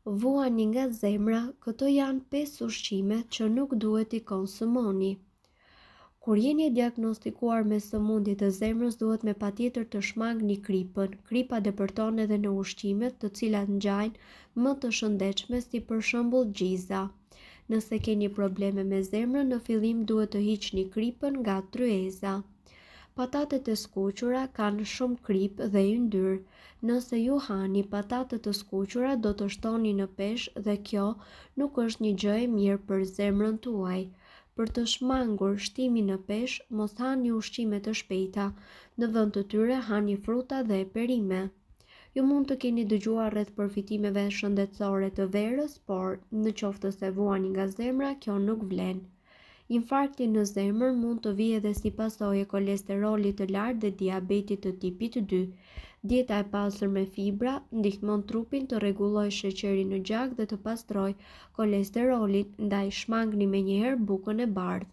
Vuani nga zemra, këto janë 5 ushqime që nuk duhet i konsumoni. Kur jeni e diagnostikuar me sëmundje të zemrës, duhet me patjetër të shmangni kripën. Kripa depërton edhe në ushqimet të cilat ngjajnë më të shëndetshme, si për shembull gjiza. Nëse keni probleme me zemrën, në fillim duhet të hiqni kripën nga tryeza. Patatet e skuqura kanë shumë kripë dhe yndyrë. Nëse ju hani patate të skuqura, do të shtoni në peshë dhe kjo nuk është një gjë e mirë për zemrën tuaj. Për të shmangur shtimin në peshë, mos hani ushqime të shpejta. Në vend të tyre hani fruta dhe perime. Ju mund të keni dëgjuar rreth përfitimeve shëndetësore të verës, por në qoftë se vuani nga zemra, kjo nuk vlen. Infarkti në zemër mund të vijë edhe si pasojë e kolesterolit të lartë dhe diabetit të tipit 2. Dieta e pasur me fibra ndihmon trupin të rregullojë sheqerin në gjak dhe të pastrojë kolesterolin, ndaj shmangni menjëherë bukën e bardhë.